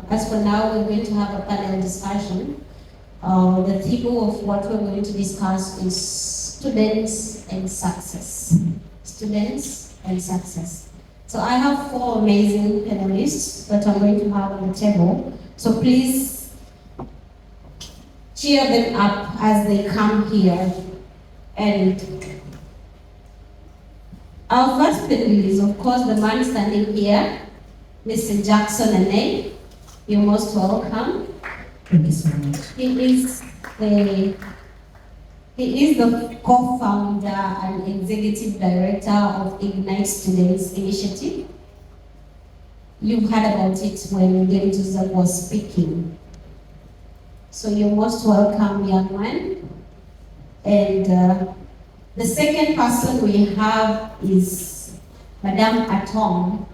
as for now, we're going to have a panel discussion. The theme of what we're going to discuss is students and success. Students and success. So I have 4 amazing panelists that I'm going to have on the table. So please cheer them up as they come here. And our first panelist is, of course, the man standing here, Mr. Jackson Anay. You're most welcome. Thank you so much. He is the co-founder and executive director of Ignite Students Initiative. You've heard about it when Gary Joseph was speaking. So you're most welcome, young man. And the second person we have is Madame Atong.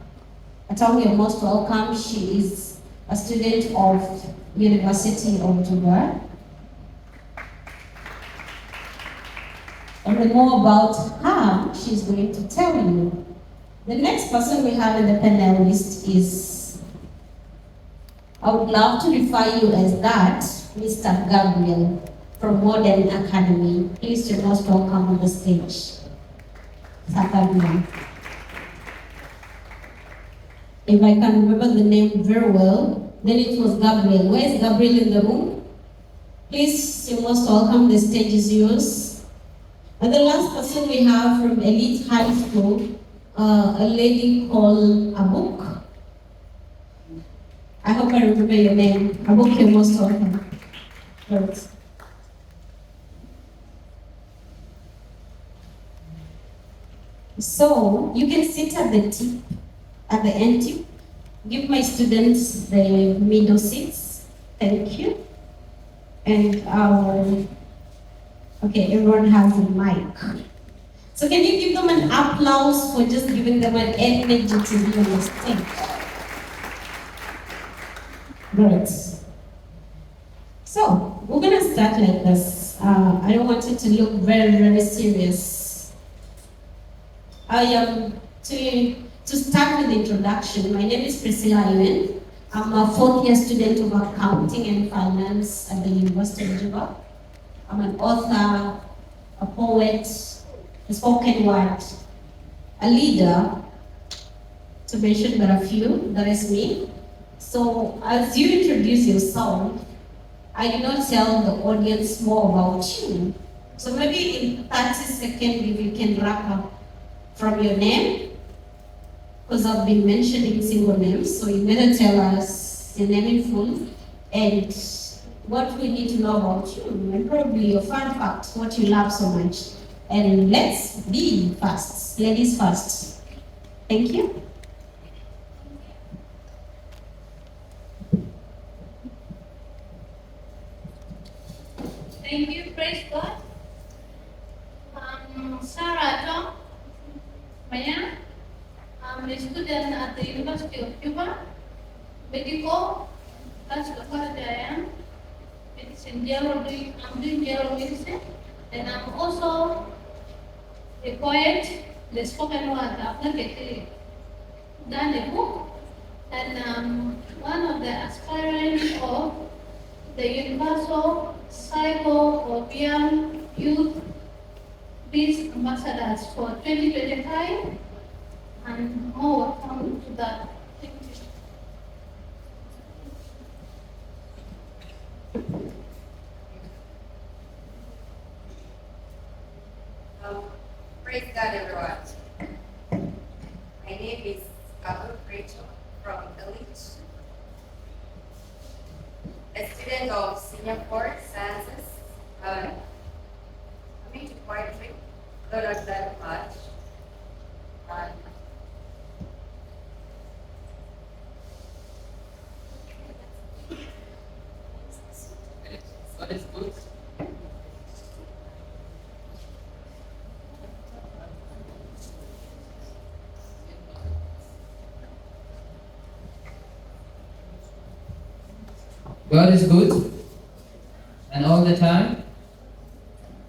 Atong, you're most welcome. She is a student of University of Juba. And more about her, she's going to tell you. The next person we have in the panel list is, I would love to refer you as that, Mr. Gabriel from Modern Academy. Please, you're most welcome on the stage. Sir Gabriel. If I can remember the name very well, then it was Gabriel. Where is Gabriel in the room? Please, you're most welcome. The stage is yours. And the last person we have from Elite High School, a lady called Abuk. I hope I remember your name. Abuk, you're most welcome. Right. So, you can sit at the tip, at the end tip. Give my students the middle seats. Thank you. And okay, everyone has a mic. So can you give them an applause for just giving them an energy to be on the stage? Great. So, we're gonna start like this. I don't want it to look very, very serious. I am to start with the introduction. My name is Priscilla Iwen. I'm a 4th year student of accounting and finance at the University of Juba. I'm an author, a poet, a spoken word, a leader, to mention but a few. That is me. So as you introduce yourself, I did not tell the audience more about you. So maybe in 30 seconds, if you can wrap up from your name, because I've been mentioning single names, so you better tell us your name in full and what we need to know about you, and probably your fun facts, what you love so much. And let's be fast, ladies first. Thank you. Thank you, praise God. Sarah Atong, Maya. I'm a student at the University of Juba, medical, that's the college I am. I'm doing general medicine, and I'm also a poet, the spoken word. I've not done a book, and I'm one of the aspirants of the Universal Psycho-Opium Youth Peace Ambassadors for 2025, and more will come to that. Thank you. Praise God, everyone. My name is Rachel from Elite, a student of Senior Core Sciences. I'm into poetry, though not that much. What is good? God is good, and all the time.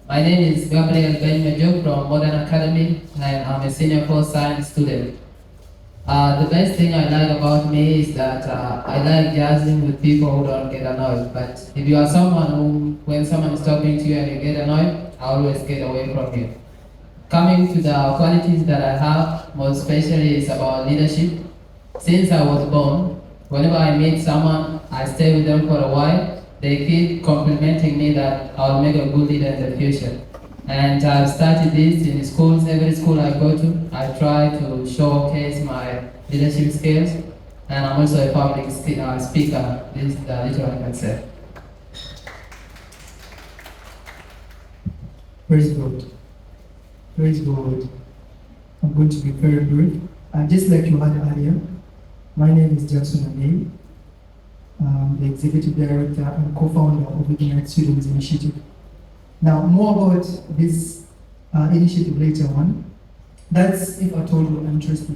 My name is Gabriel Ben Mejo from Modern Academy, and I'm a senior core science student. The best thing I like about me is that I like jazzing with people who don't get annoyed. But if you are someone who, when someone is talking to you and you get annoyed, I always get away from you. Coming to the qualities that I have, most especially is about leadership. Since I was born, whenever I meet someone, I stay with them for a while. They keep complimenting me that I'll make a good leader in the future. And I've started this in schools, every school I go to. I try to showcase my leadership skills. And I'm also a public speaker. This is the little I can say. Praise God. Praise God. I'm going to be very brief. Just like you had earlier, my name is Jackson Anei. I'm the Executive Director and co-founder of Ignite Students Initiative. Now, more about this initiative later on. That's if at all you're interested.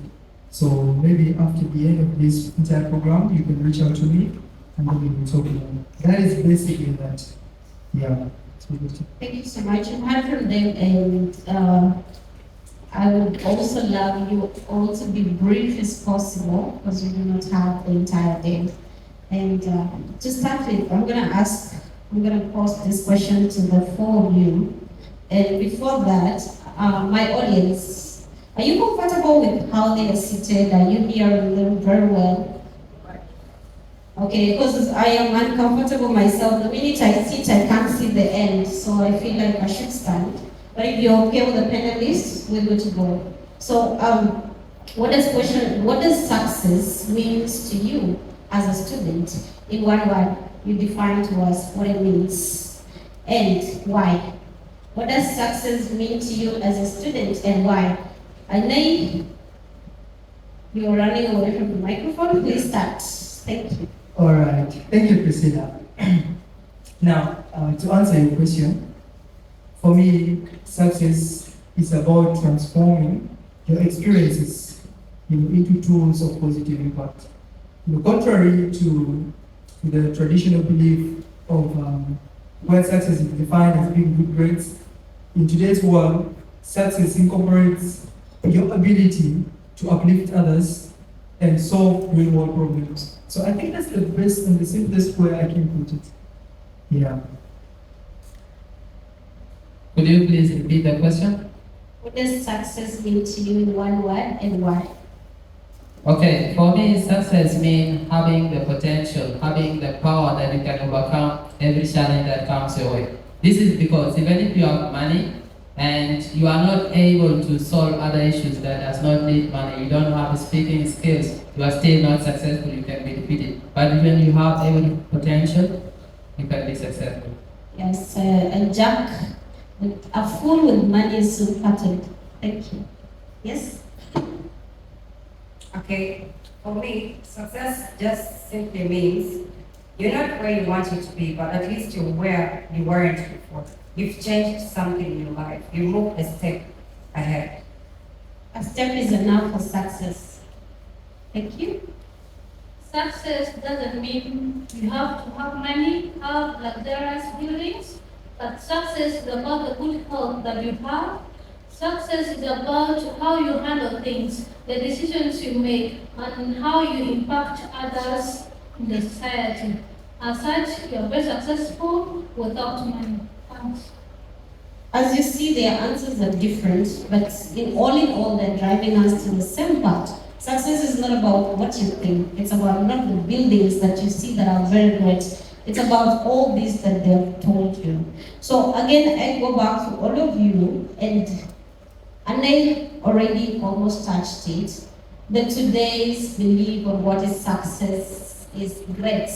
So maybe after the end of this entire program, you can reach out to me and then we will talk about it. That is basically that. Yeah. Thank you so much. You've heard from them, and I would also love you all to be brief as possible because we do not have the entire day. And to start with, I'm going to pose this question to the four of you. And before that, my audience, are you comfortable with how they are seated? Are you hearing them very well? Okay, because I am uncomfortable myself. The minute I sit, I can't see the end, so I feel like I should stand. But if you're okay with the panelists, we're good to go. So, what does success means to you as a student? In one word, you define to us what it means and why. What does success mean to you as a student and why? Anei, you're running away from the microphone. Please start. Thank you. All right. Thank you, Priscilla. Now, to answer your question, for me, success is about transforming your experiences into tools of positive impact. Contrary to the traditional belief of where success is defined as being good grades, in today's world, success incorporates your ability to uplift others and solve real-world problems. So I think that's the best and the simplest way I can put it. Yeah. Could you please repeat the question? What does success mean to you in one word and why? Okay, for me, success means having the potential, having the power that you can overcome every challenge that comes your way. This is because even if you have money and you are not able to solve other issues that does not need money, you don't have speaking skills, you are still not successful, you can be defeated. But when you have every potential, you can be successful. Yes, and Jack, a fool with money is soon parted. Thank you. Yes? Okay, for me, success just simply means you're not where you wanted to be, but at least you're where you weren't before. You've changed something in your life. You moved a step ahead. A step is enough for success. Thank you. Success doesn't mean you have to have money, have luxurious buildings, but success is about the good health that you have. Success is about how you handle things, the decisions you make, and how you impact others in the society. As such, you are very successful without money. Thanks. As you see, their answers are different, but in all, they're driving us to the same part. Success is not about what you think. It's about not the buildings that you see that are very great. It's about all this that they've told you. So again, I go back to all of you, and Anei already almost touched it. That today's belief on what is success is great.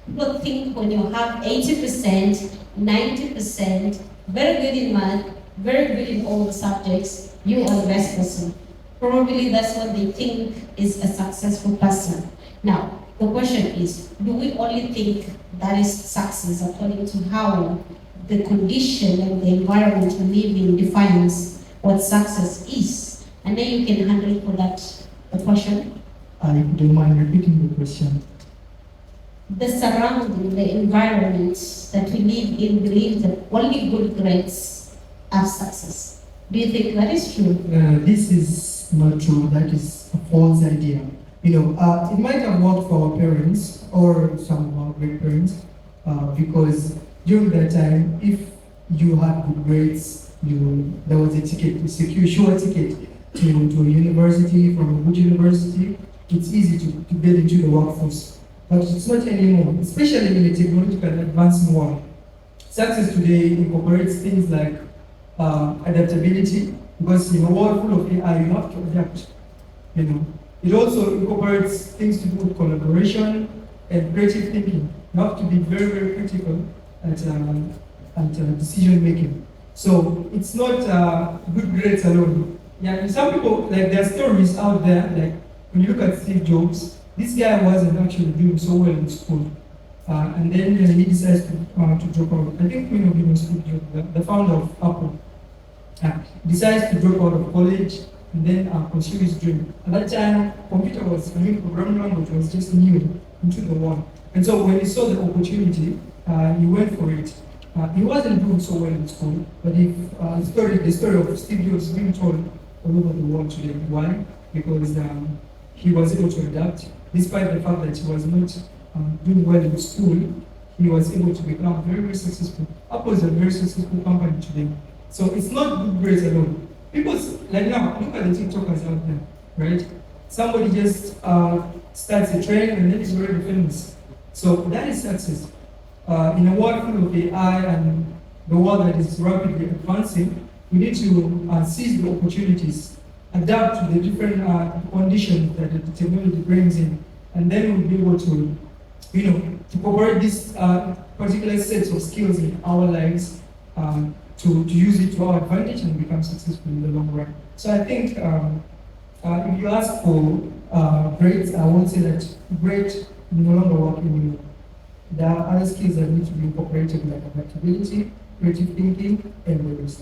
People think when you have 80%, 90%, very good in math, very good in all the subjects, you are the best person. Probably that's what they think is a successful person. Now, the question is, do we only think that is success according to how the condition and the environment we live in defines what success is? And then you can handle for that the question. I don't mind repeating the question. The surrounding, the environment that we live in believes that only good grades are success. Do you think that is true? This is that's not true. That is a false idea. It might have worked for our parents or some of our great parents, because during that time, if you had good grades, there was a ticket, a secure, sure ticket to a university, from a good university. It's easy to get into the workforce, but it's not anymore, especially in the technological advancing world. Success today incorporates things like adaptability, because in a world full of AI, you have to adapt. It also incorporates things to do with collaboration and creative thinking. You have to be very, very critical at decision making. So it's not good grades alone. Yeah, some people, like, there are stories out there, like when you look at Steve Jobs, this guy wasn't actually doing so well in school. And then he decides to drop out. I think we know him as Steve Jobs, the founder of Apple. Decides to drop out of college and then pursue his dream. At that time, programming language was just new into the world. And so when he saw the opportunity, he went for it. He wasn't doing so well in school, but the story of Steve Jobs is being told all over the world today. Why? Because he was able to adapt, despite the fact that he was not doing well in school. He was able to become very, very successful. Apple is a very successful company today. So it's not good grades alone. People, like now, look at the TikTokers out there, right? Somebody just starts a trend and then is already famous. So that is success. In a world full of AI and the world that is rapidly advancing, we need to seize the opportunities, adapt to the different conditions that the technology brings in, and then we'll be able to, to incorporate these particular sets of skills in our lives, to use it to our advantage and become successful in the long run. So I think if you ask for grades, I won't say that grades no longer work anymore. There are other skills that need to be incorporated, like adaptability, creative thinking, and the rest.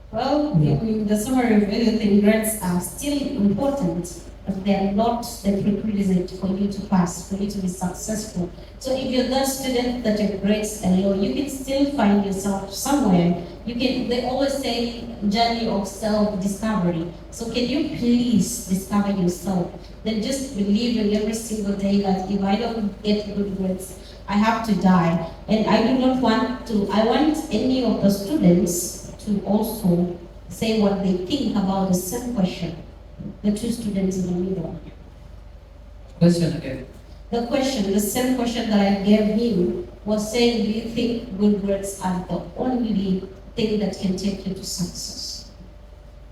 Well, in the summary of everything, grades are still important, but they are not the prerequisite for you to pass, for you to be successful. So if you're that student that your grades are low, you can still find yourself somewhere. They always say journey of self-discovery. So can you please discover yourself? Then just believe in every single day that if I don't get good grades, I have to die. And I do not want to, I want any of the students to also say what they think about the same question. The two students in the middle. Question again. The same question that I gave him was saying, do you think good grades are the only thing that can take you to success?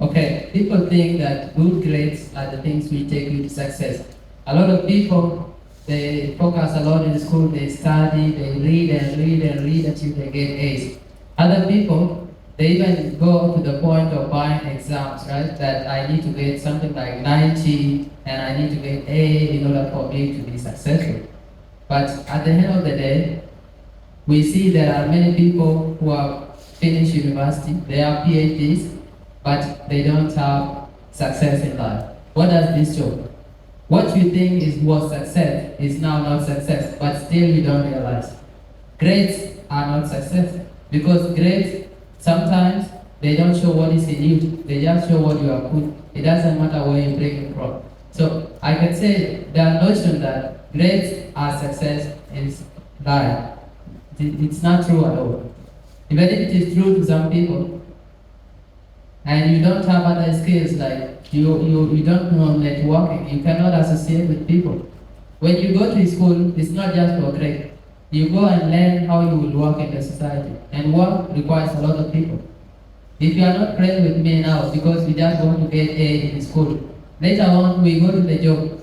Okay, people think that good grades are the things will take you to success. A lot of people, they focus a lot in school, they study, they read and read and read until they get A's. Other people, they even go to the point of buying exams, right? That I need to get something like 90 and I need to get A in order for me to be successful. But at the end of the day, we see there are many people who have finished university, they have PhDs, but they don't have success in life. What does this show? What you think was success is now not success, but still you don't realize. Grades are not success, because grades, sometimes they don't show what is in you, they just show what you have put. It doesn't matter where you break it from. So I can say the notion that grades are success is lie. It's not true at all. Even if it is true to some people, and you don't have other skills like you don't know networking, you cannot associate with people. When you go to school, it's not just for grade. You go and learn how you will work in the society. And work requires a lot of people. If you are not friends with me now because you just want to get A in school, later on we go to the job.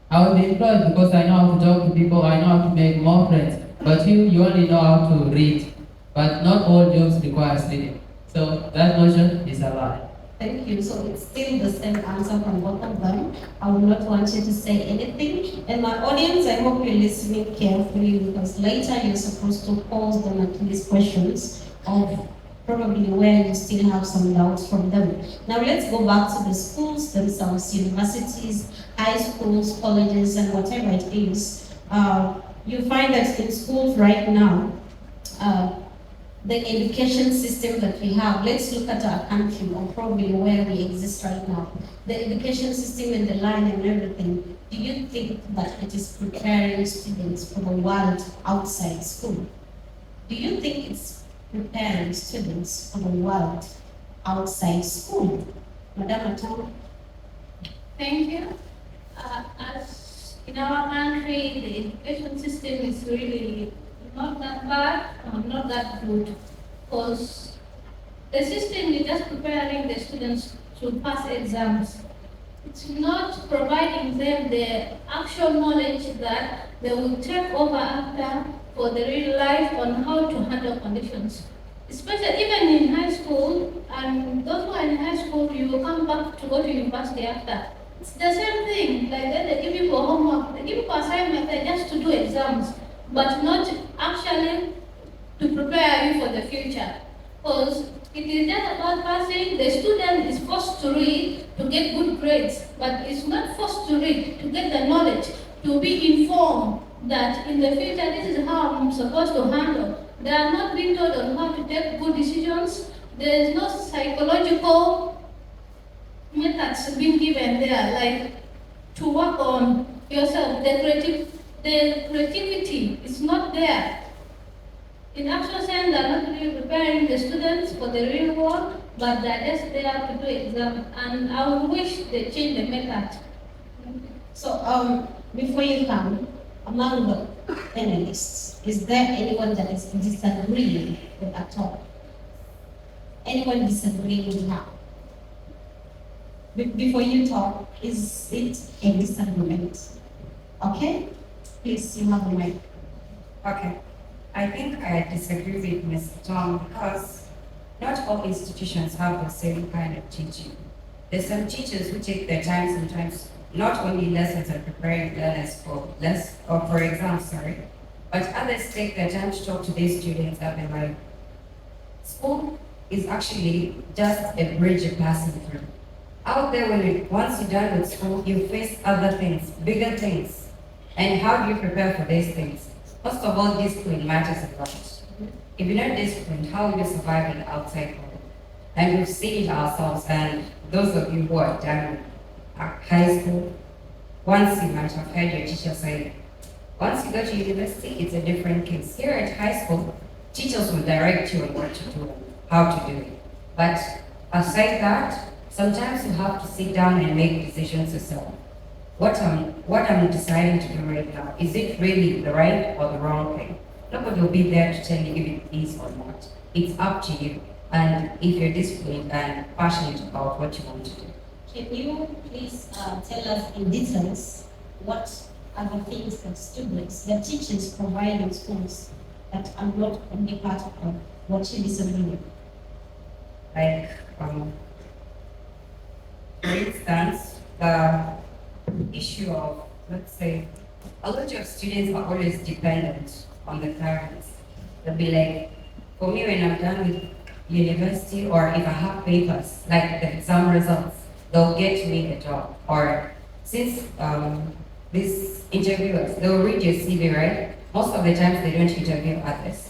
I will be employed because I know how to talk to people, I know how to make more friends. But you only know how to read. But not all jobs require reading. So that notion is a lie. Thank you. So it's still the same answer from both of them. I would not want you to say anything. And my audience, I hope you're listening carefully, because later you're supposed to pose them at least questions of probably where you still have some doubts from them. Now let's go back to the schools themselves, universities, high schools, colleges, and whatever it is. You find that in schools right now, the education system that we have. Let's look at our country, or probably where we exist right now. The education system and the line and everything, do you think that it is preparing students for the world outside school? Do you think it's preparing students for the world outside school? Madam Attorney? Thank you. As in our country, the education system is really not that bad or not that good, because the system is just preparing the students to pass exams. It's not providing them the actual knowledge that they will take over after for the real life on how to handle conditions. Especially even in high school, and those who are in high school, you will come back to go to university after. It's the same thing, like they give you for homework, they give you for assignment, they just to do exams, but not actually to prepare you for the future. Because it is just about passing, the student is forced to read to get good grades, but it's not forced to read to get the knowledge, to be informed that in the future this is how I'm supposed to handle. They are not being told on how to take good decisions. There is no psychological methods being given there, like to work on yourself. The creativity is not there. In actual sense, they are not really preparing the students for the real world, but they are just there to do exams. And I would wish they change the method. So, before you come, among the panelists, is there anyone that is disagreeing with at all? Anyone disagreeing with her? Before you talk, is it a disagreement? Okay? Please, you have the mic. Okay. I think I disagree with Mr. Tom because not all institutions have the same kind of teaching. There's some teachers who take their time sometimes, not only lessons and preparing learners for exams, but others take their time to talk to these students up and like, school is actually just a bridge you're passing through. Out there, once you're done with school, you face other things, bigger things. And how do you prepare for these things? First of all, discipline matters a lot. If you're not disciplined, how will you survive in the outside world? And we've seen it ourselves, and those of you who are done high school, once you might have heard your teacher say, once you go to university, it's a different case. Here at high school, teachers will direct you on what to do, how to do it. But aside that, sometimes you have to sit down and make decisions yourself. What I'm deciding to do right now, is it really the right or the wrong thing? Nobody will be there to tell you if it is or not. It's up to you, and if you're disciplined and passionate about what you want to do. Can you please tell us in details what are the things that students, that teachers provide in schools that are not only part of what you disagree with? Like, for instance, the issue of, let's say, a lot of students are always dependent on the parents. They'll be like, for me, when I'm done with university, or if I have papers, like the exam results, they'll get me a job. Or since these interviewers, they'll read your CV, right? Most of the times they don't interview others.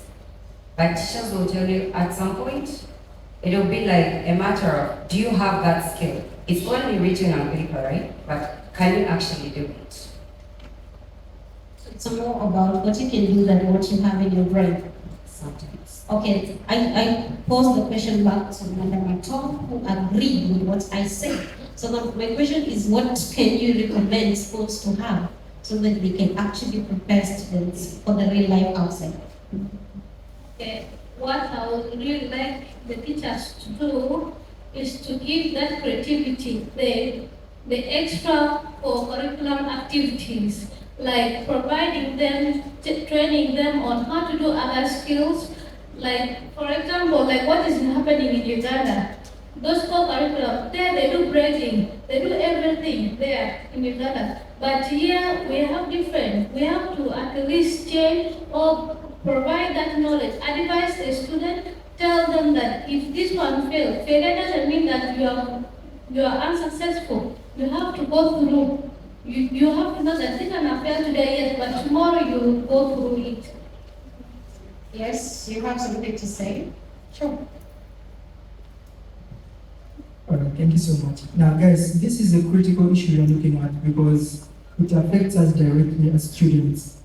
But teachers will tell you at some point, it'll be like a matter of, do you have that skill? It's only written on paper, right? But can you actually do it? It's more about what you can do than what you have in your brain. Sometimes. Okay, I pose the question back to Madam Tom, who agreed with what I said. So my question is, what can you recommend schools to have so that they can actually prepare students for the real life outside? Okay. What I would really like the teachers to do is to give that creativity, the extra or curriculum activities, like providing them, training them on how to do other skills. Like, for example, like what is happening in Uganda. Those co-curriculum, there they do braiding, they do everything there in Uganda. But here we have different. We have to at least change or provide that knowledge, advise the student, tell them that if this one fails, failure doesn't mean that you are unsuccessful. You have to go through. You have to know that this can fail today, yes, but tomorrow you will go through it. Yes, you have something to say? Sure. All right, thank you so much. Now, guys, this is a critical issue we're looking at because it affects us directly as students.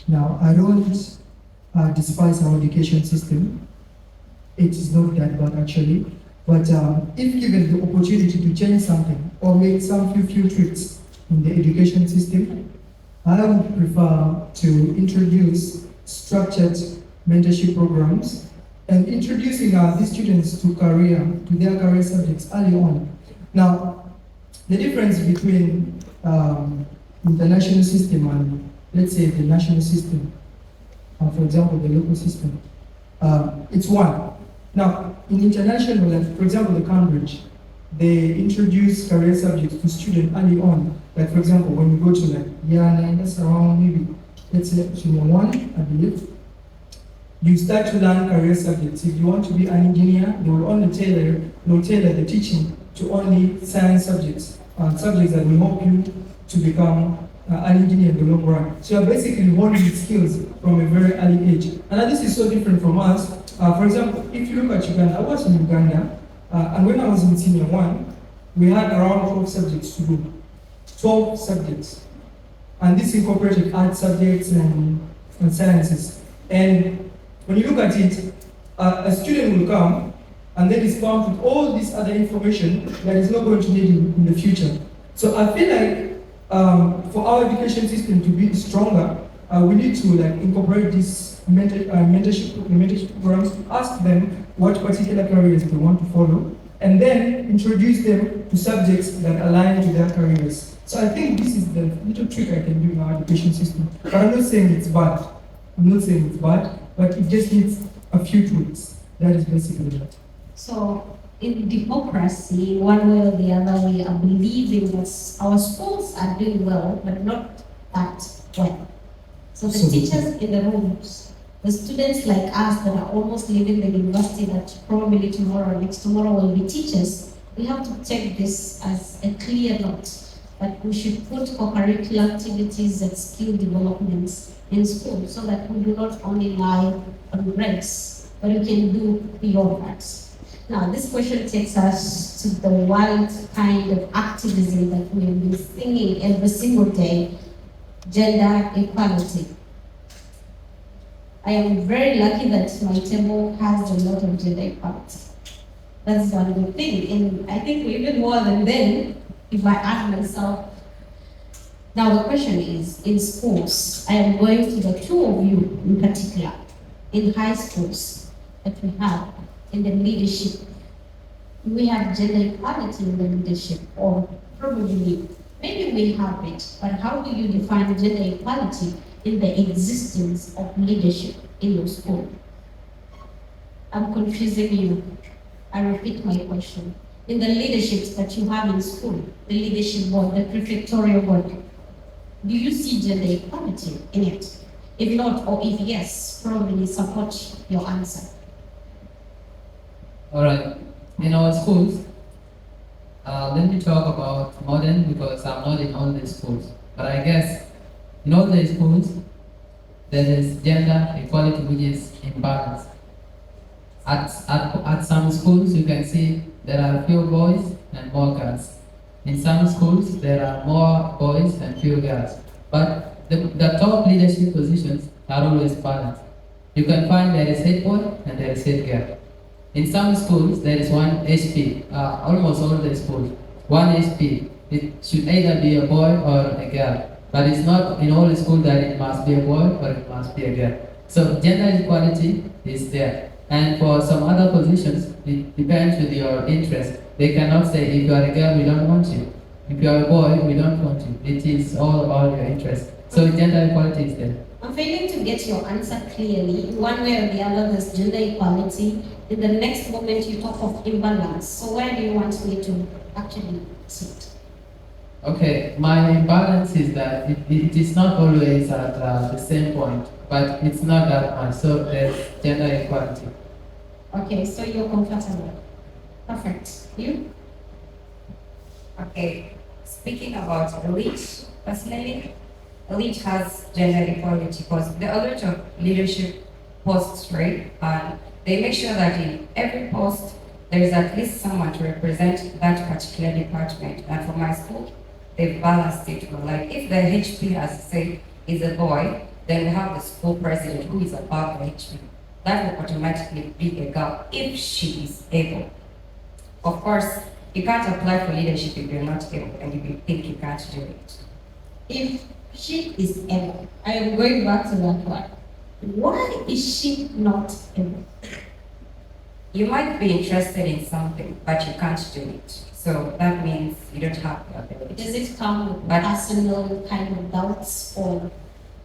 Now I don't despise our education system. It is not that bad actually. But if given the opportunity to change something or make some few tweaks in the education system, I would prefer to introduce structured mentorship programs and introducing these students to their career subjects early on. Now, the difference between international system and, let's say, the national system, for example, the local system, it's one. Now, in international, like, for example, the Cambridge, they introduce career subjects to students early on. Like, for example, when you go to like year 9, that's around maybe, let's say, junior 1, I believe, you start to learn career subjects. If you want to be an engineer, they will only tailor the teaching to only science subjects, subjects that will help you to become an engineer in the long run. So you're basically honing skills from a very early age. And this is so different from us. For example, if you look at Uganda, I was in Uganda, and when I was in senior 1, we had around 12 subjects to do. 12 subjects. And this incorporated art subjects and sciences. And when you look at it, a student will come and then is pumped with all this other information that is not going to need in the future. So I feel like for our education system to be stronger, we need to incorporate these mentorship programs to ask them what particular careers they want to follow, and then introduce them to subjects that align to their careers. So I think this is the little trick I can do in our education system. But I'm not saying it's bad. But it just needs a few tweaks. That is basically that. So, in democracy, one way or the other, we are believing that our schools are doing well, but not that well. So the teachers in the rooms, the students like us that are almost leaving the university that probably tomorrow or next tomorrow will be teachers, we have to take this as a clear note that we should put co-curricular activities and skill developments in school so that we do not only rely on grades, but we can do beyond that. Now, this question takes us to the wild kind of activism that we have been singing every single day, gender equality. I am very lucky that my table has a lot of gender equality. That's one good thing, and I think even more than then, if I ask myself. Now the question is, in schools, I am going to the two of you in particular, in high schools that we have, in the leadership. We have gender equality in the leadership, or probably, maybe we have it, but how do you define gender equality in the existence of leadership in your school? I'm confusing you. I repeat my question. In the leaderships that you have in school, the leadership board, the prefectorial board, do you see gender equality in it? If not, or if yes, probably support your answer. All right. In our schools, let me talk about modern because I'm not in all the schools. But I guess in all the schools, there is gender equality which is imbalanced. At some schools, you can see there are few boys and more girls. In some schools, there are more boys and few girls. But the top leadership positions are always balanced. You can find there is head boy and there is head girl. In some schools, there is one HP, almost all the schools, one HP. It should either be a boy or a girl. But it's not in all schools that it must be a boy or it must be a girl. So gender equality is there. And for some other positions, it depends with your interest. They cannot say, if you are a girl, we don't want you. If you are a boy, we don't want you. It is all about your interest. So gender equality is there. I'm failing to get your answer clearly. In one way or the other, there's gender equality. In the next moment, you talk of imbalance. So where do you want me to actually sit? Okay, my balance is that it is not always at the same point, but it's not that much. So there's gender equality. Okay, so you're comfortable. Perfect. You? Okay, speaking about elite, personally, elite has gender equality because the elite of leadership posts, right? And they make sure that in every post there is at least someone to represent that particular department. And for my school, they've balanced it. Like if the HP, as say, is a boy, then we have the school president who is above the HP. That will automatically be a girl if she is able. Of course, you can't apply for leadership if you're not able and if you think you can't do it. If she is able, I am going back to that part. Why is she not able? You might be interested in something, but you can't do it. So that means you don't have the ability. Does it come with But- personal kind of doubts or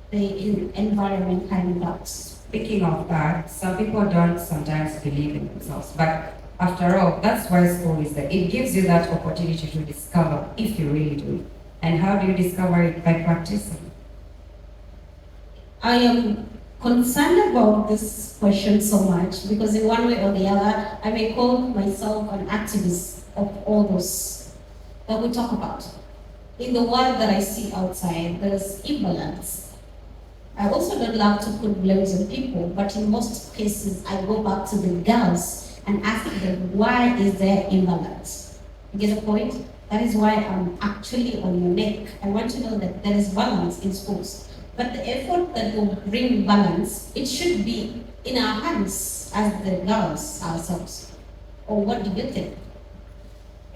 the environment kind of doubts? Speaking of that, some people don't sometimes believe in themselves, but after all, that's why school is there. It gives you that opportunity to discover if you really do it. And how do you discover it? By practicing. I am concerned about this question so much because in one way or the other, I may call myself an activist of all those that we talk about. In the world that I see outside, there's imbalance. I also don't love to put blames on people, but in most cases, I go back to the girls and ask them, why is there imbalance? You get the point? That is why I'm actually on your neck. I want to know that there is balance in schools. But the effort that will bring balance, it should be in our hands as the girls ourselves. Or what do you think?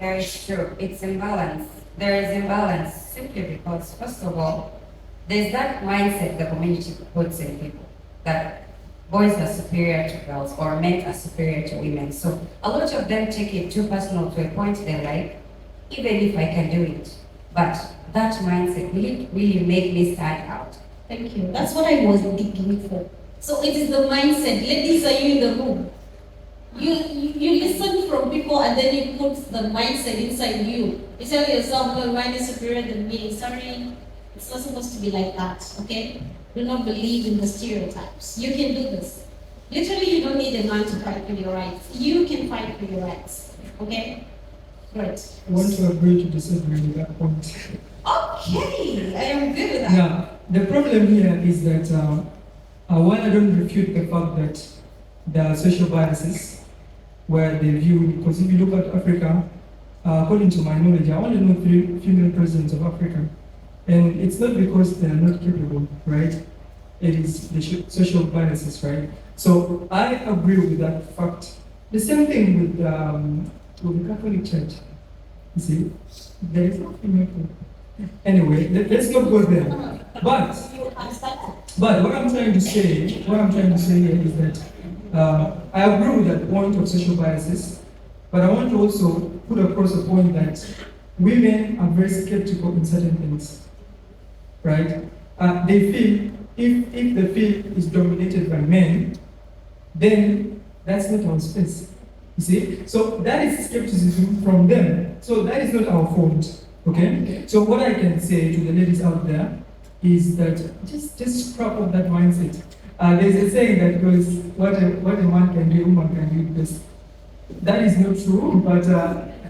Yeah, it's true. It's imbalance. There is imbalance simply because, first of all, there's that mindset the community puts in people that boys are superior to girls or men are superior to women. So a lot of them take it too personal to a point they're like, even if I can do it, but that mindset will it really make me stand out? Thank you. That's what I was digging for. So it is the mindset. Ladies, are you in the room? You listen from people and then you put the mindset inside you. You tell yourself, no, mine is superior than me. Sorry, it's not supposed to be like that, okay? Do not believe in the stereotypes. You can do this. Literally, you don't need a man to fight for your rights. You can fight for your rights, okay? Great. I want to agree to disagree with that point. Okay, I am good with that. Now, the problem here is that while I don't refute the fact that there are social biases where they view, because if you look at Africa, according to my knowledge, I only know 3 female presidents of Africa. And it's not because they are not capable, right? It is the social biases, right? So I agree with that fact. The same thing with the Catholic Church. You see, there is no female. Anyway, let's not go there. But what I'm trying to say here is that I agree with that point of social biases, but I want to also put across a point that women are very skeptical in certain things, right? They feel if the field is dominated by men, then that's not our space. You see? So that is skepticism from them. So that is not our fault. Okay? So what I can say to the ladies out there is that just scrap off that mindset. There's a saying that goes, what a man can do, a woman can do best. That is not true, but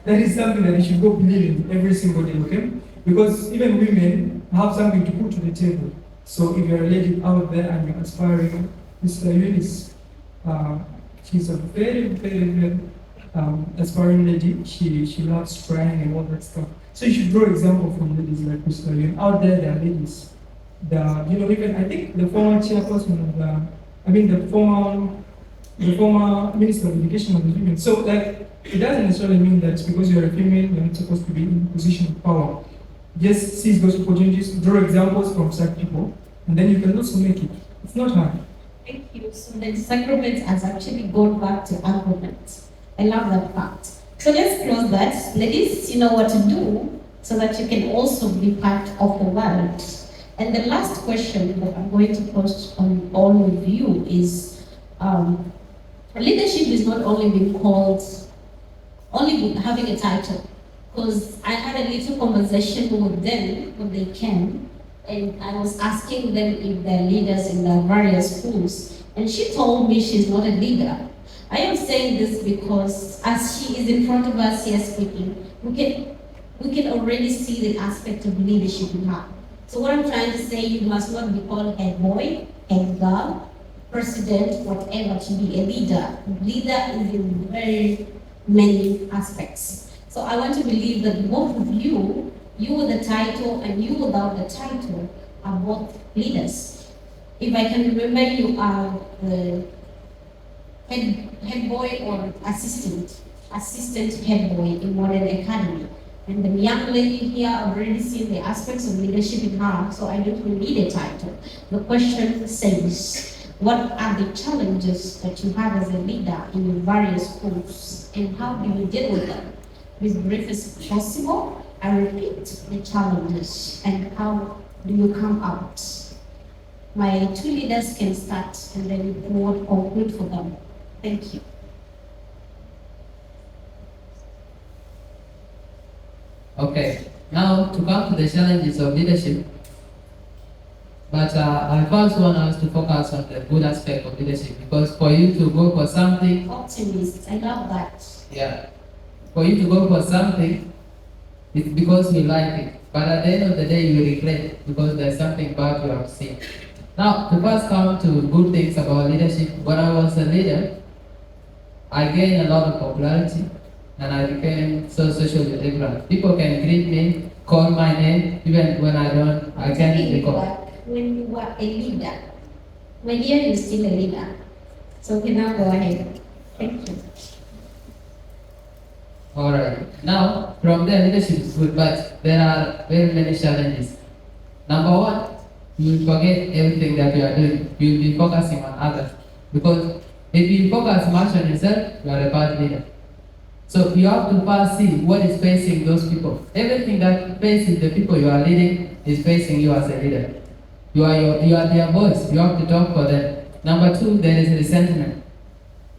that is something that you should go believe in every single day, okay? Because even women have something to put to the table. So if you're a lady out there and you're aspiring, Mr. Eunice, she's a very, very, very aspiring lady. She loves trying and all that stuff. So you should draw example from ladies like Mr. Eunice. Out there are ladies. Even I think the former chairperson of the former Minister of Education of the women. So it doesn't necessarily mean that because you're a female, you're not supposed to be in a position of power. Just seize those opportunities, draw examples from such people, and then you can also make it. It's not hard. Thank you. So the disagreement has actually gone back to argument. I love that fact. So let's close that. Ladies, you know what to do so that you can also be part of the world. And the last question that I'm going to pose on all of you is, leadership is not only being called, only having a title. Because I had a little conversation with them when they came, and I was asking them if they're leaders in their various schools, and she told me she's not a leader. I am saying this because as she is in front of us here speaking, we can already see the aspect of leadership in her. So what I'm trying to say, you must not be called head boy, head girl, president, whatever, to be a leader. Leader is in very many aspects. So I want to believe that both of you with the title and you without the title, are both leaders. If I can remember, you are the head boy or assistant head boy in Modern Academy. And the young lady here, I've already seen the aspects of leadership in her, so I don't really need a title. The question says, what are the challenges that you have as a leader in your various schools, and how do you deal with them? As brief as possible. I repeat the challenges and how do you come out? My two leaders can start and then we will conclude for them. Thank you. Okay, now to come to the challenges of leadership, but I first want us to focus on the good aspect of leadership, because for you to go for something, Optimist, I love that. yeah, for you to go for something, it's because you like it. But at the end of the day, you regret it because there's something bad you have seen. Now, to first come to good things about leadership, when I was a leader, I gained a lot of popularity and I became so socially different. People can greet me, call my name, even when I can't recall. When you were a leader, my dear, you're still a leader. So okay, now go ahead. Thank you. Alright, now from there leadership is good, but there are very many challenges. Number one, you will forget everything that you are doing. You will be focusing on others. Because if you focus much on yourself, you are a bad leader. So you have to first see what is facing those people. Everything that faces the people you are leading is facing you as a leader. You are their voice. You have to talk for them. Number two, there is resentment.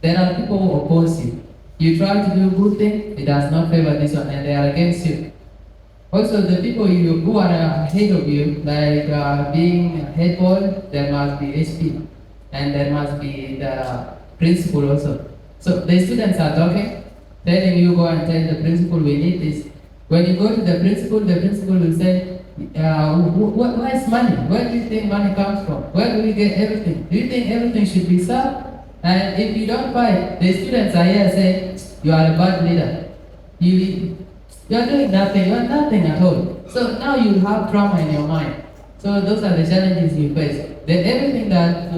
There are people who oppose you. You try to do good thing, it does not favor this one, and they are against you. Also, the people who are ahead of you, like being head boy, there must be HP, and there must be the principal also. So the students are talking, telling you go and tell the principal we need this. When you go to the principal will say, where is money? Where do you think money comes from? Where do we get everything? Do you think everything should be served? And if you don't buy, the students are here saying, you are a bad leader. You are doing nothing, you are nothing at all. So now you have trauma in your mind. So those are the challenges you face. Then everything that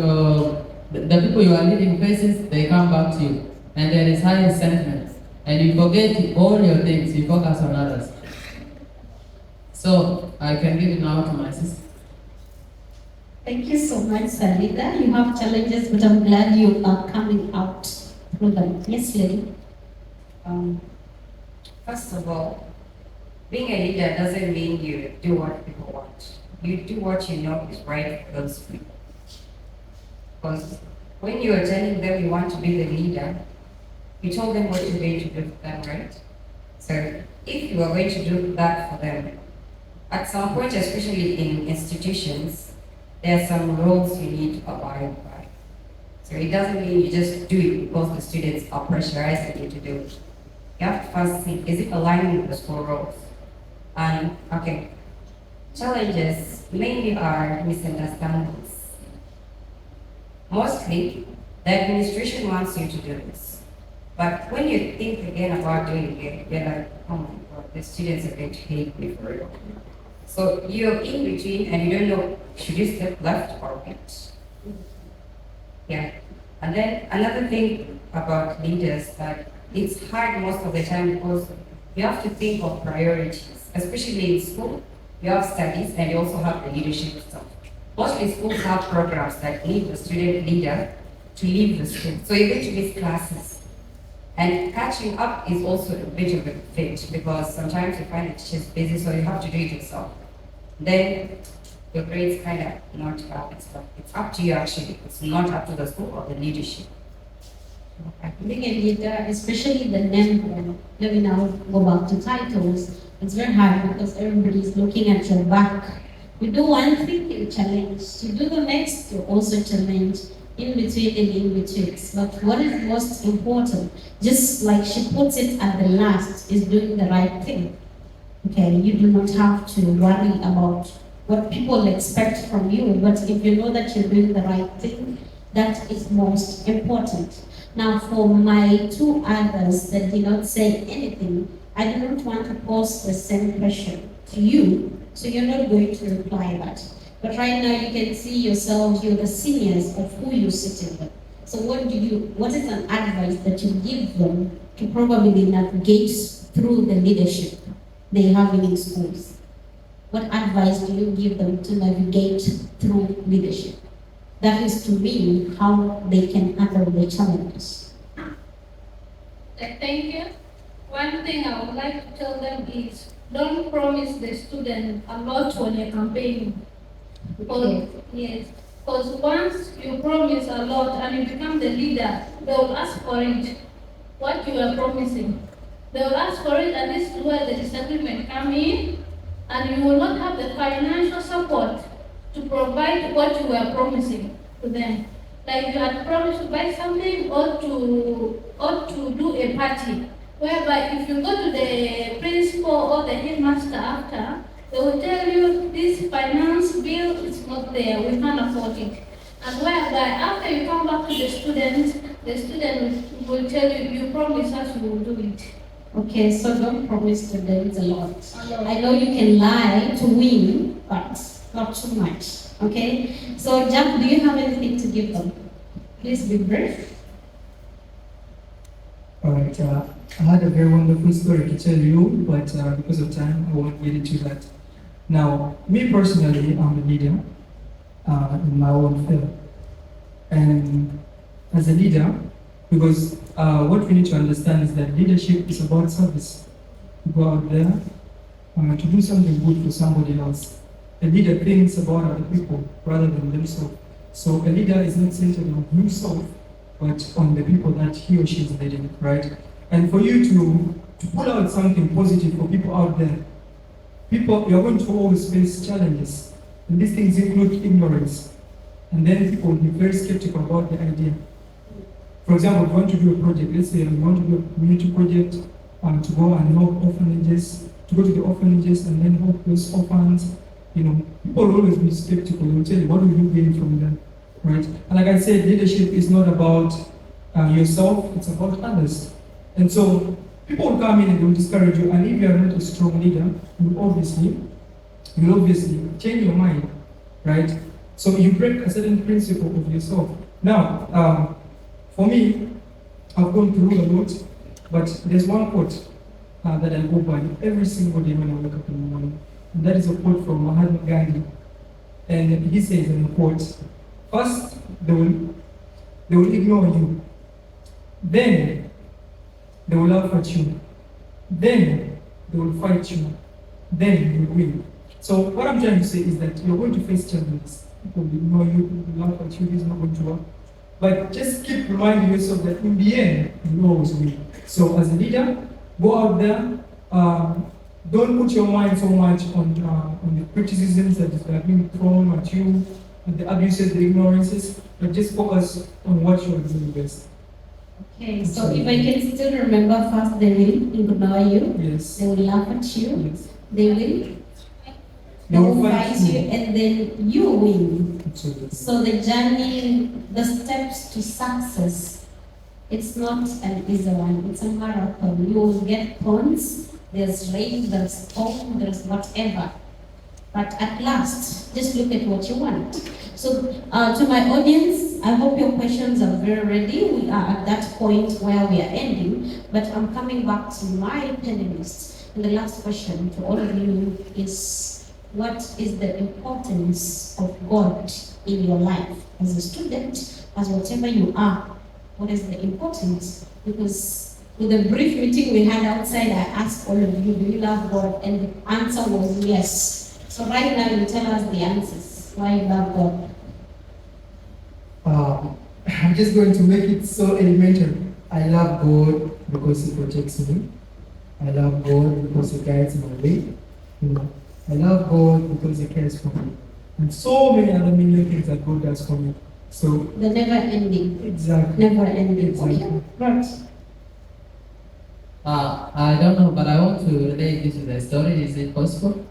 the people you are leading faces, they come back to you. And there is high resentment. And you forget all your things, you focus on others. So I can give it now to my sister. Thank you so much, Sarita. You have challenges, but I'm glad you are coming out through them. Yes, lady. First of all, being a leader doesn't mean you do what people want. You do what you know is right for those people. Because when you are telling them you want to be the leader, you told them what you're going to do for them, right? So if you are going to do that for them, at some point, especially in institutions, there are some rules you need to abide by. So it doesn't mean you just do it because the students are pressurizing you to do it. You have to first see, is it aligning with the school rules? And, okay, challenges mainly are misunderstandings. Mostly, the administration wants you to do this. But when you think again about doing it, you're like, oh my God, the students are going to hate me for real. So you're in between and you don't know, should you step left or right? Yeah. And then another thing about leaders that it's hard most of the time because you have to think of priorities, especially in school. You have studies and you also have the leadership stuff. Mostly schools have programs that need the student leader to leave the school. So you're going to miss classes. And catching up is also a bit of a fit because sometimes you find the teachers busy, so you have to do it yourself. Then your grades kind of not balanced, but it's up to you actually. It's not up to the school or the leadership. Being a leader, especially the name, let me now go back to titles. It's very hard because everybody's looking at your back. You do one thing, you challenge. You do the next, you also challenge. In between and in betweens. But what is most important, just like she puts it at the last, is doing the right thing. Okay, you do not have to worry about what people expect from you, but if you know that you're doing the right thing, That is most important. Now, for my two others that did not say anything, I do not want to pose the same question to you, so you're not going to reply that. But right now, you can see yourselves, you're the seniors of who you're sitting with. So what is an advice that you give them to probably navigate through the leadership they have in schools? What advice do you give them to navigate through leadership? That is to me how they can handle the challenges. Thank you. One thing I would like to tell them is don't promise the student a lot when you're campaigning. Because, yes, because once you promise a lot and you become the leader, they will ask for it, what you are promising. They will ask for it, and this is where the disagreement come in, and you will not have the financial support to provide what you were promising to them. Like you had promised to buy something or to do a party, whereby if you go to the principal or the headmaster after, they will tell you this finance bill is not there, we can't afford it. And whereby after you come back to the student will tell you, you promised us you will do it. Okay, so don't promise students a lot. I know you can lie to win, but not too much. Okay? So, Jack, do you have anything to give them? Please be brief. Alright, I had a very wonderful story to tell you, but because of time, I won't get into that. Now, me personally, I'm a leader in my own field. And as a leader, because what we need to understand is that leadership is about service. You go out there to do something good for somebody else. A leader thinks about other people rather than themselves. So a leader is not centered on himself, but on the people that he or she is leading, right? And for you to pull out something positive for people out there, you're going to always face challenges. And these things include ignorance. And then people will be very skeptical about the idea. For example, if you want to do a project, let's say you want to do a community project, to go and help orphanages, to go to the orphanages and then help those orphans, people will always be skeptical. They'll tell you, what will you gain from them, right? And like I said, leadership is not about yourself, it's about others. And so people will come in and they will discourage you, and if you are not a strong leader, you'll obviously change your mind, right? So you break a certain principle of yourself. Now, for me, I've gone through a lot, but there's one quote that I go by every single day when I wake up in the morning. And that is a quote from Mahatma Gandhi. And he says in the quote, first, they will ignore you. Then, they will laugh at you. Then, they will fight you. Then, you will win. So what I'm trying to say is that you're going to face challenges. People will ignore you, people will laugh at you, this is not going to work. But just keep reminding yourself that in the end, you always win. So as a leader, go out there, don't put your mind so much on the criticisms that are being thrown at you, and the abuses, the ignorances, but just focus on what you are doing best. Okay, so if I can still remember first, they will ignore you. Yes. They will laugh at you. Yes. They will fight you, and then you win. Absolutely. So the journey, the steps to success, it's not an easy one. It's a marathon. You will get thorns. There's rain, there's storm, there's whatever. But at last, just look at what you want. So to my audience, I hope your questions are very ready. We are at that point where we are ending, but I'm coming back to my panelists. And the last question to all of you is, what is the importance of God in your life? As a student, as whatever you are, what is the importance? Because with the brief meeting we had outside, I asked all of you, do you love God? And the answer was yes. So right now you tell us the answers, why you love God. I'm just going to make it so elementary. I love God because He protects me. I love God because He guides my way. I love God because He cares for me. And so many other million things that God does for me. So the never ending. Exactly. Never ending. Exactly. Okay. Right. I don't know, but I want to relate this to the story. Is it possible?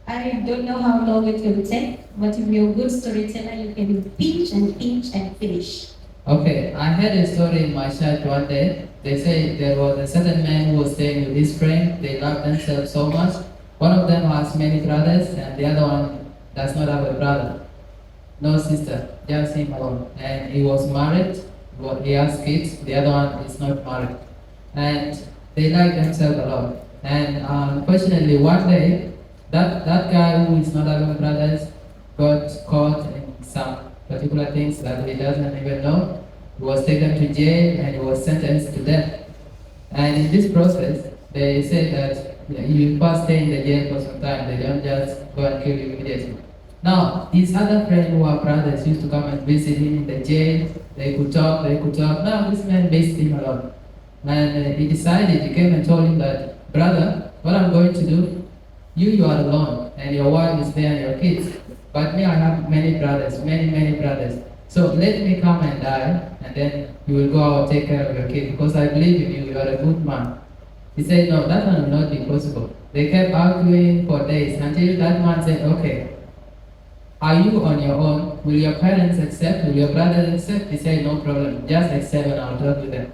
I don't know how long it will take, but if you're a good storyteller, you can pinch and finish. Okay, I had a story in my church one day. They say there was a certain man who was staying with his friend. They loved themselves so much. One of them has many brothers, and the other one does not have a brother, no sister, just him alone. And he was married. He has kids. The other one is not married, and they like themselves a lot. And unfortunately, one day, that guy who is not having brothers got caught in some particular things that he doesn't even know. He was taken to jail and he was sentenced to death. And in this process, they say that you first stay in the jail for some time. They don't just go and kill you immediately. Now, his other friends who are brothers used to come and visit him in the jail. They could talk. Now, this man based him a lot. And he decided, he came and told him that, brother, what I'm going to do, you are alone, and your wife is there and your kids. But me, I have many brothers, many brothers. So let me come and die, and then you will go out take care of your kids, because I believe in you, you are a good man. He said, no, that will not be possible. They kept arguing for days until that man said, okay, are you on your own? Will your parents accept? Will your brothers accept? He said, no problem, just accept and I'll talk to them.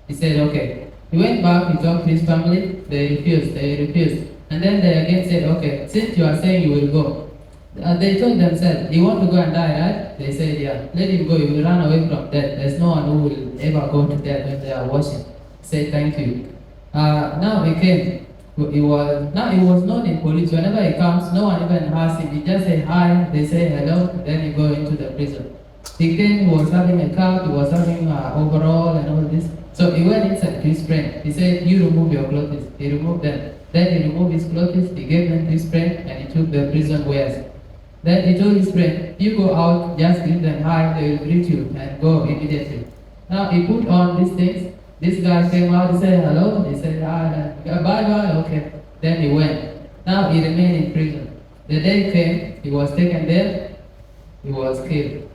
He said, okay. He went back, he talked to his family, they refused. And then they again said, okay, since you are saying you will go, they told themselves, you want to go and die, right? They said, yeah, let him go, he will run away from death. There's no one who will ever go to death when they are watching. Say thank you. Now he came. He was known in police. Whenever he comes, no one even asks him. He just say hi, they say hello, then he go into the prison. He came, he was having a cap, he was having overall and all this. So he went inside to his friend. He said, you remove your clothes. He removed them. Then he removed his clothes, he gave them to his friend, and he took the prison wares. Then he told his friend, you go out, just give them hi, they will greet you, and go immediately. Now he put on these things. This guy came out, he said hello, he said bye, okay. Then he went. Now he remained in prison. The day came, he was taken there, he was killed.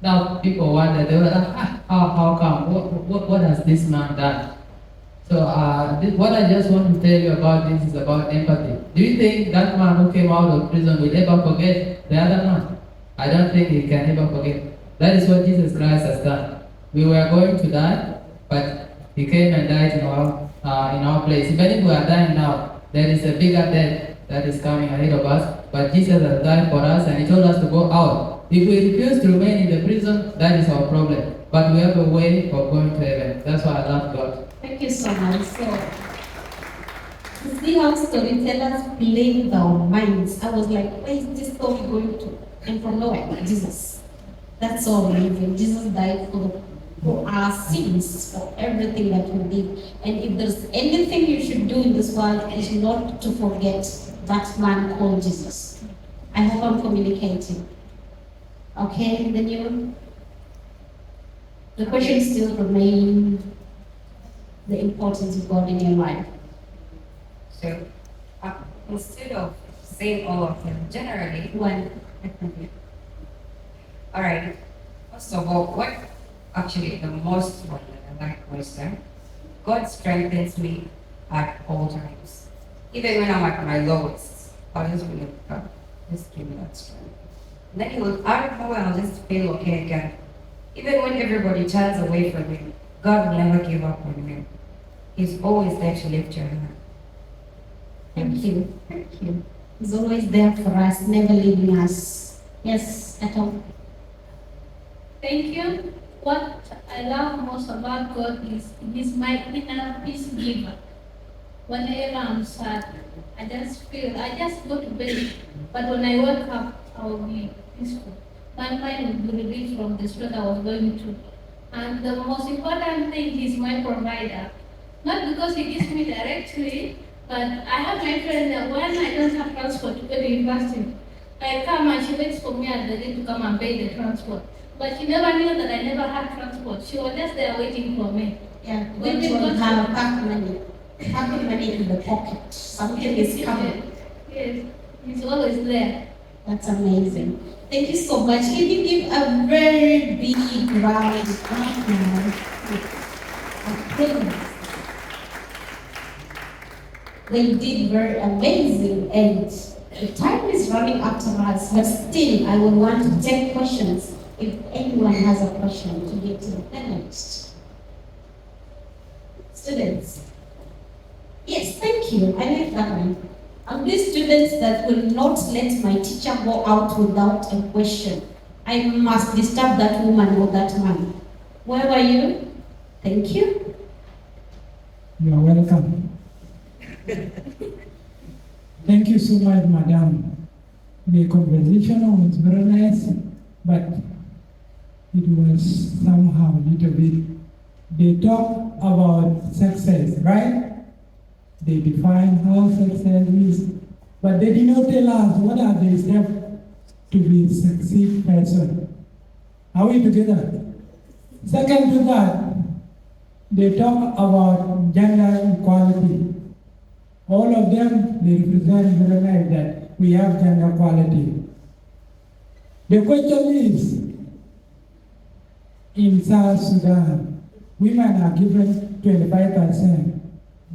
Now people wonder, they were like, how come? What has this man done? So what I just want to tell you about this is about empathy. Do you think that man who came out of prison will ever forget the other man? I don't think he can ever forget. That is what Jesus Christ has done. We were going to die, but he came and died in our place. Even if we are dying now, there is a bigger death that is coming ahead of us. But Jesus has died for us, and he told us to go out. If we refuse to remain in the prison, that is our problem. But we have a way of going to heaven. That's why I love God. Thank you so much. So, to see how storytellers play with our minds, I was like, where is this story going to? And from nowhere, Jesus. That's all amazing. Jesus died for our sins, for everything that we did. And if there's anything you should do in this world, is not to forget that man called Jesus. I hope I'm communicating. Okay, the question still remains the importance of God in your life. So, instead of saying all of them, generally, One. all right. First of all, what actually the most one that I like was that God strengthens me at all times, even when I'm at my lowest. I just believe God, just give me that strength. And then He will, out of nowhere, I'll just feel okay again. Even when everybody turns away from me, God will never give up on me. He's always there to lift your hand. Thank you. Thank you. He's always there for us, never leaving us. Yes, at all. Thank you. What I love most about God is He's my inner peace giver. Whenever I'm sad, I just go to bed. But when I wake up, I will be peaceful. My mind will be released from the stress I was going through. And the most important thing, He's my provider. Not because He gives me directly, but I have my friend that when I don't have transport to go to university, I come and she waits for me at the gate to come and pay the transport. But she never knew that I never had transport. She was just there waiting for me. Yeah, God will have pack money in the pocket. Something is coming. Yes, He's always there. That's amazing. Thank you so much. Can you give a very big round of applause? They did very amazing, and the time is running up to us, but still, I would want to take questions if anyone has a question to get to the next. Students. Yes, thank you. I like that one. I'm these students that will not let my teacher go out without a question. I must disturb that woman or that man. Where were you? Thank you. You are welcome. Thank you so much, madam. The conversation was very nice, but it was somehow a little bit. They talk about success, right? They define how success is, but they did not tell us what are the steps to be a succeed person. Are we together? Second to that, they talk about gender equality. All of them, they represent very nice that we have gender equality. The question is, in South Sudan, women are given 25%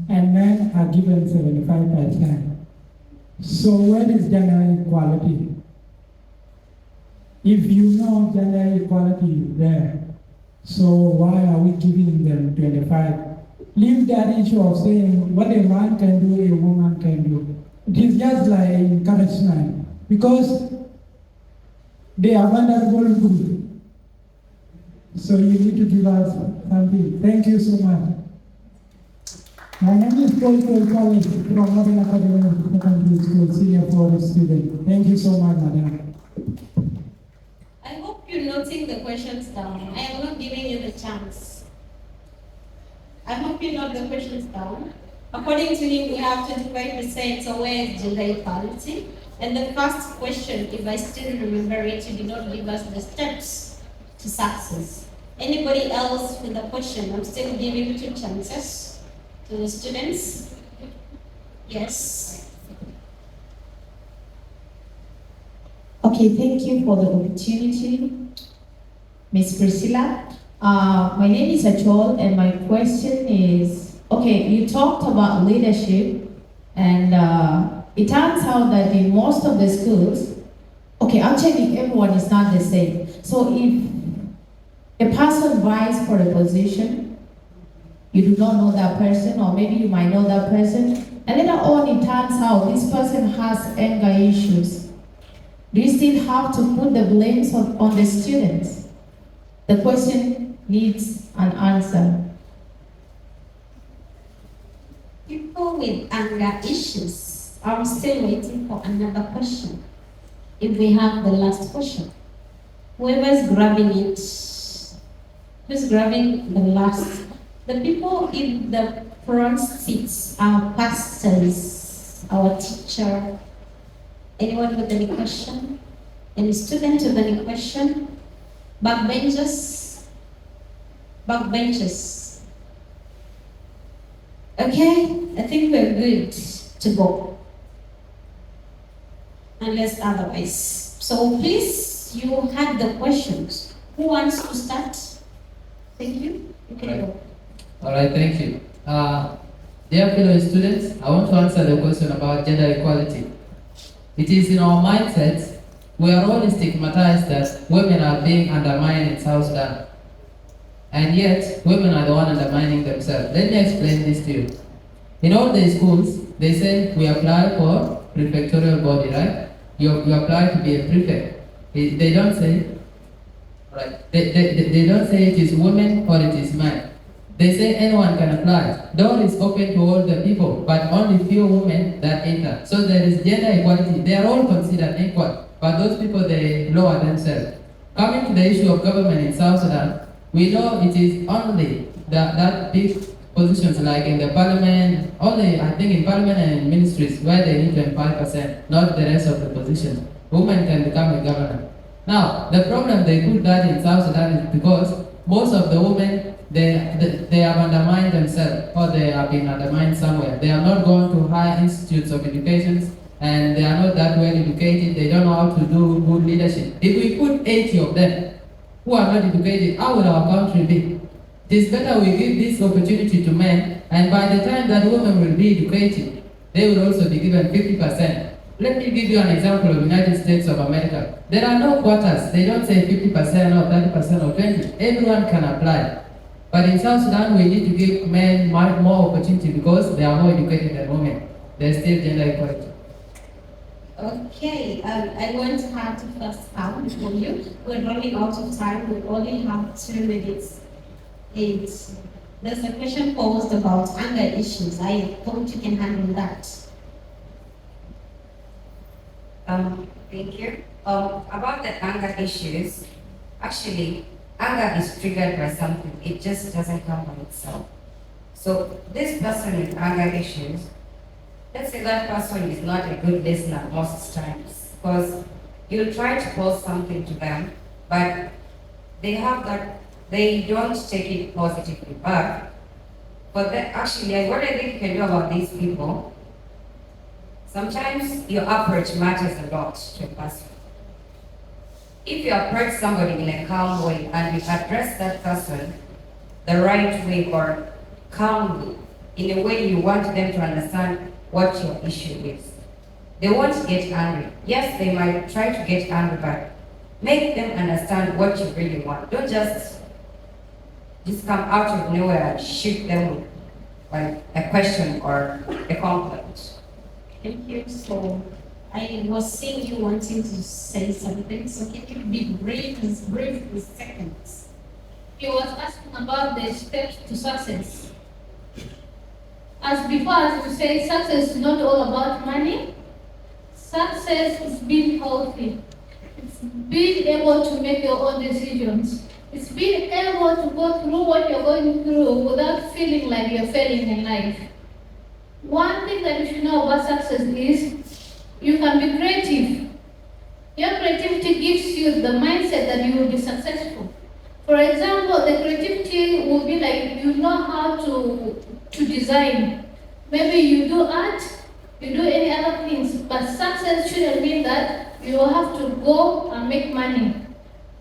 and men are given 75%. So where is gender equality? If you know gender equality is there, so why are we giving them 25? Leave that issue of saying what a man can do, a woman can do. It is just like encouragement because they are vulnerable group. So you need to give us something. Thank you so much. My name is Paul College from Modern Academy of Secondary School, senior for student. Thank you so much, madam. I hope you're noting the questions down. I am not giving you the chance. I hope you note the questions down. According to him, we have 25%, so where is gender equality? And the first question, if I still remember it, you did not give us the steps to success. Anybody else with a question? I'm still giving 2 chances to the students. Yes. Okay, thank you for the opportunity, Ms. Priscilla. My name is Achol, and my question is, okay, you talked about leadership, and it turns out that in most of the schools, okay, actually everyone is not the same. So if a person vies for a position, you do not know that person, or maybe you might know that person, and later on it turns out this person has anger issues. Do you still have to put the blames on the students? The question needs an answer. People with anger issues, I'm still waiting for another question. If we have the last question. Whoever's grabbing it, who's grabbing the last? The people in the front seats, our pastors, our teacher. Anyone with any question? Any student with any question? Backbenchers? Backbenchers. Okay, I think we're good to go. Unless otherwise. So please, you had the questions. Who wants to start? Thank you. You can go. All right, thank you. Dear fellow students, I want to answer the question about gender equality. It is in our mindset, we are all stigmatized that women are being undermined in South Sudan. And yet, women are the one undermining themselves. Let me explain this to you. In all the schools, they say we apply for prefectorial body, right? You apply to be a prefect. They don't say, right? They don't say it is women or it is man. They say anyone can apply. Door is open to all the people, but only few women that enter. So there is gender equality. They are all considered equal, but those people, they lower themselves. Coming to the issue of government in South Sudan, we know it is only that big positions like in the parliament, only I think in parliament and in ministries where they need 25%, not the rest of the positions. Women can become a governor. Now, the problem they put that in South Sudan is because most of the women, they have undermined themselves, or they have been undermined somewhere. They have not gone to higher institutes of education, and they are not that well educated. They don't know how to do good leadership. If we put 80 of them who are not educated, how will our country be? It is better we give this opportunity to men, and by the time that women will be educated, they will also be given 50%. Let me give you an example of United States of America. There are no quotas. They don't say 50% or 30% or 20%. Everyone can apply. But in South Sudan, we need to give men more opportunity because they are more educated than women. There's still gender equality. Okay, I want her to first come for you. We're running out of time. We only have 2 minutes. There's a question posed about anger issues. I hope you can handle that. Thank you. About the anger issues, actually, anger is triggered by something. It just doesn't come by itself. So this person with anger issues, let's say that person is not a good listener most times, because you'll try to post something to them, but they don't take it positively. But actually, what I think you can do about these people, sometimes your approach matters a lot to a person. If you approach somebody in a calm way and you address that person the right way or calmly, in a way you want them to understand what your issue is, they won't get angry. Yes, they might try to get angry, but make them understand what you really want. Don't just come out of nowhere and shoot them with like a question or a compliment. Thank you. So I was seeing you wanting to say something, so can you be brief as seconds? He was asking about the steps to success. As before, as you say, success is not all about money. Success is being healthy. It's being able to make your own decisions. It's being able to go through what you're going through without feeling like you're failing in life. One thing that you should know about success is you can be creative. Your creativity gives you the mindset that you will be successful. For example, the creativity will be like you know how to design. Maybe you do art, you do any other things, but success shouldn't mean that you will have to go and make money.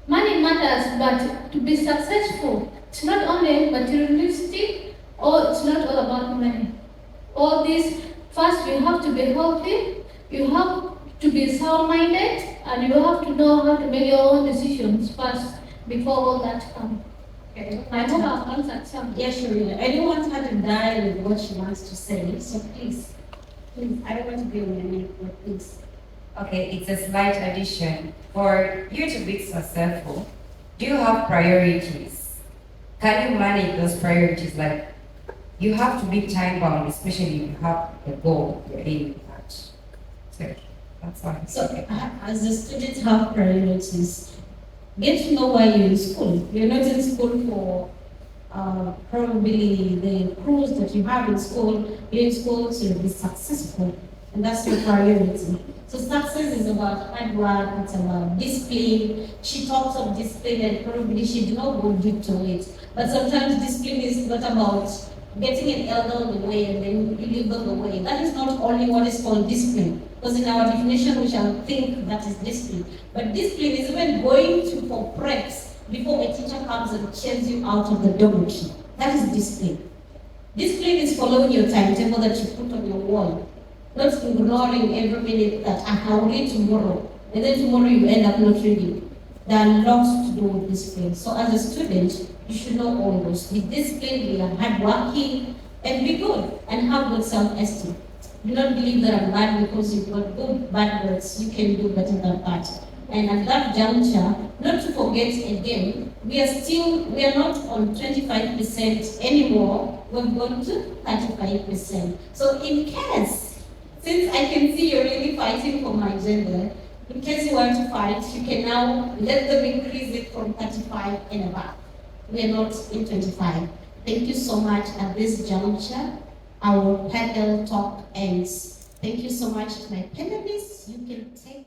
Money matters, but to be successful, it's not only materialistic or it's not all about money. All this, first you have to be healthy, you have to be sound-minded, and you have to know how to make your own decisions first before all that comes. Okay. I hope I've answered some. Yeah, sure. I don't want her to die with what she wants to say, so please, I don't want to be on your neck, but please. Okay, it's a slight addition. For you to be successful, do you have priorities? Can you manage those priorities? Like, you have to be time bound, especially if you have a goal you're aiming at. So that's why. So, as the students have priorities, get to know why you're in school. You're not in school for probably the cruise that you have in school. You're in school to be successful, and that's your priority. So success is about hard work, it's about discipline. She talks of discipline and probably she did not go deep to it. But sometimes discipline is not about getting an elder on the way and then you leave them the way. That is not only what is called discipline. Because in our definition we shall think that is discipline. But discipline is even going to for preps before a teacher comes and chains you out of the dormitory. That is discipline. Discipline is following your timetable that you put on your wall. Not ignoring every minute that I will read tomorrow, and then tomorrow you end up not reading. There are lots to do with discipline. So as a student, you should know all those. Be disciplined, be hardworking, and be good, and have good self-esteem. Do not believe that I'm bad because you've got good bad words. You can do better than that. And at that juncture, not to forget again, we are not on 25% anymore. We've gone to 35%. So in case, since I can see you're really fighting for my gender, in case you want to fight, you can now let them increase it from 35 and above. We are not in 25. Thank you so much. At this juncture, our panel talk ends. Thank you so much to my panelists. You can take